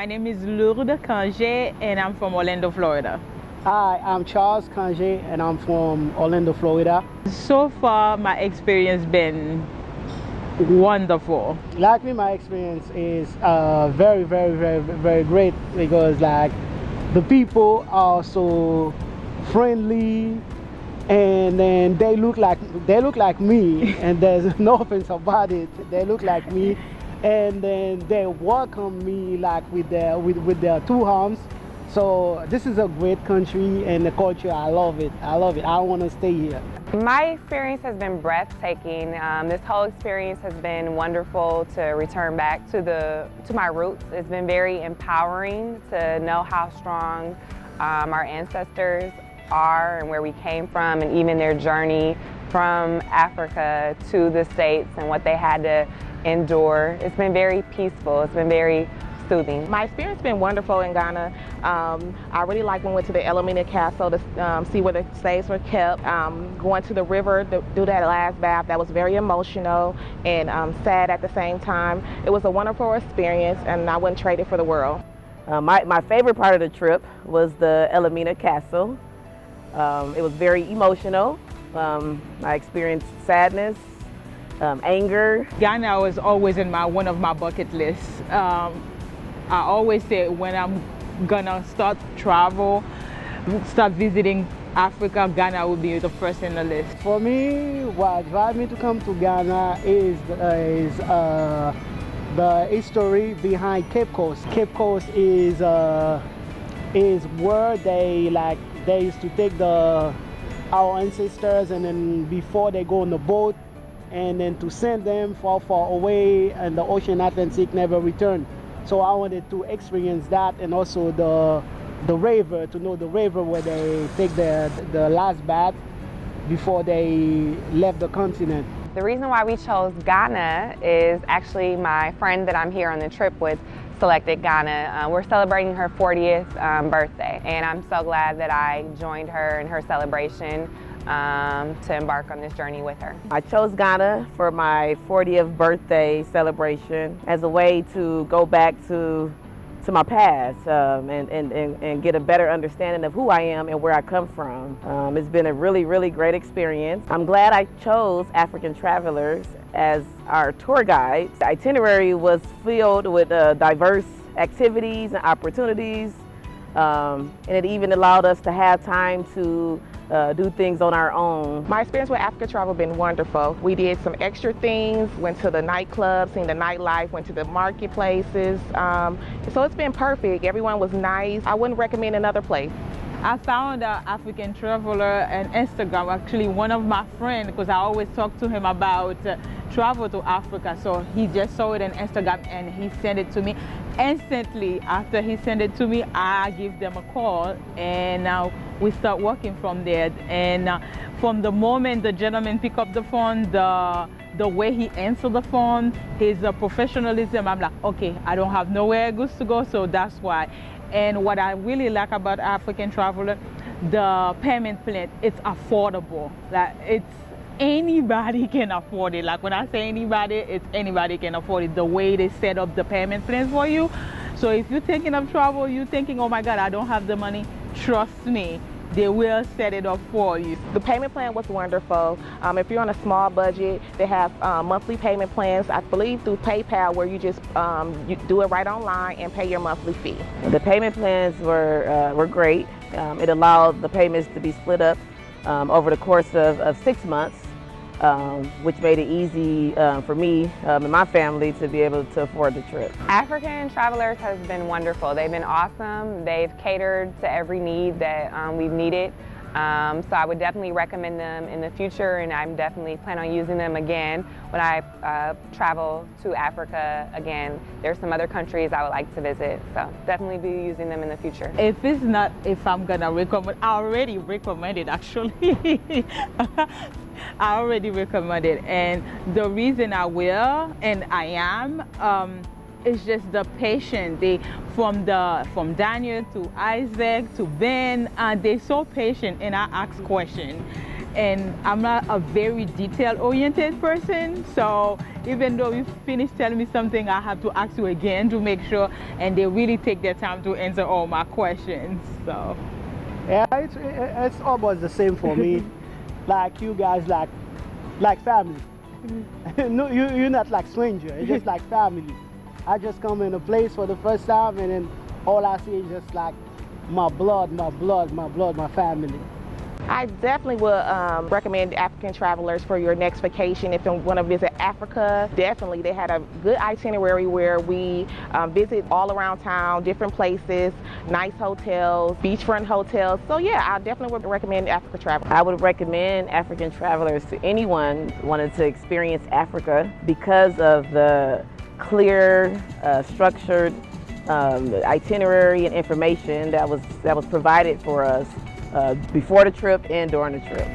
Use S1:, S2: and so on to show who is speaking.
S1: My name is Lourdes Canje and I'm from Orlando, Florida.
S2: Hi, I'm Charles Canje and I'm from Orlando, Florida.
S1: So far, my experience been wonderful.
S2: Like me, my experience is very great because like the people are so friendly, and then they look like me, and there's no offense about it. They look like me, and then they welcome me like with their two arms. So this is a great country and the culture. I love it. I want to stay here.
S3: My experience has been breathtaking. This whole experience has been wonderful to return back to my roots. It's been very empowering to know how strong our ancestors are and where we came from, and even their journey from Africa to the States and what they had to endure. It's been very peaceful. It's been very soothing.
S4: My experience has been wonderful in Ghana. I really like when we went to the Elmina Castle to see where the slaves were kept. Going to the river to do that last bath, that was very emotional and sad at the same time. It was a wonderful experience and I wouldn't trade it for the world.
S5: My favorite part of the trip was the Elmina Castle. It was very emotional. I experienced sadness, anger.
S1: Ghana was always in one of my bucket lists. I always say when I'm gonna start visiting Africa, Ghana will be the first in the list.
S2: For me, what drives me to come to Ghana is the history behind Cape Coast. Cape Coast is where they used to take our ancestors, and then before they go on the boat, and then to send them far away, and the ocean Atlantic never returned. So I wanted to experience that, and also the river, to know the river where they take the last bath before they left the continent.
S3: The reason why we chose Ghana is actually my friend that I'm here on the trip with selected Ghana. We're celebrating her 40th birthday, and I'm so glad that I joined her in her celebration to embark on this journey with her.
S5: I chose Ghana for my 40th birthday celebration as a way to go back to my past and get a better understanding of who I am and where I come from. It's been a really great experience. I'm glad I chose African Travelers as our tour guide. The itinerary was filled with diverse activities and opportunities, and it even allowed us to have time to do things on our own.
S4: My experience with Africa Travel has been wonderful. We did some extra things, went to the nightclubs, seen the nightlife, went to the marketplaces. So it's been perfect. Everyone was nice. I wouldn't recommend another place.
S1: I found African Traveler on Instagram, actually one of my friends, because I always talk to him about travel to Africa. So he just saw it on Instagram and he sent it to me. Instantly after he sent it to me, I give them a call, and now we start working from there. And from the moment the gentleman picked up the phone, the way he answered the phone, his professionalism, I'm like, okay, I don't have nowhere else to go, so that's why. And what I really like about African Traveler, the payment plan, it's affordable. Like anybody can afford it. Like when I say anybody, it's anybody can afford it. The way they set up the payment plans for you. So if you're thinking of travel, you're thinking, oh my God, I don't have the money, trust me, they will set it up for you.
S4: The payment plan was wonderful. If you're on a small budget, they have monthly payment plans, I believe through PayPal, where you just you do it right online and pay your monthly fee.
S5: The payment plans were great. It allowed the payments to be split up over the course of 6 months, which made it easy for me and my family to be able to afford the trip.
S3: African Travelers has been wonderful. They've been awesome. They've catered to every need that we've needed. So I would definitely recommend them in the future, and I'm definitely plan on using them again when I travel to Africa again. There's some other countries I would like to visit, so definitely be using them in the future.
S1: If I'm gonna recommend, I already recommended actually. I already recommend it, and the reason I will and I am it's just the patience. From Daniel to Isaac to Ben, they're so patient, and I ask questions. and I'm not a very detail-oriented person. So even though you finish telling me something, I have to ask you again to make sure, and they really take their time to answer all my questions. So
S2: yeah, it's almost the same for me. Like you guys, like family. No, you're not like stranger. It's just like family. I just come in a place for the first time, and then all I see is just like my blood, my family.
S4: I definitely would recommend African travelers for your next vacation. If you want to visit Africa, definitely. They had a good itinerary where we visit all around town, different places, nice hotels, beachfront hotels. So yeah, I definitely would recommend Africa travel.
S5: I would recommend African travelers to anyone wanting to experience Africa because of the clear, structured itinerary and information that was provided for us before the trip and during the trip.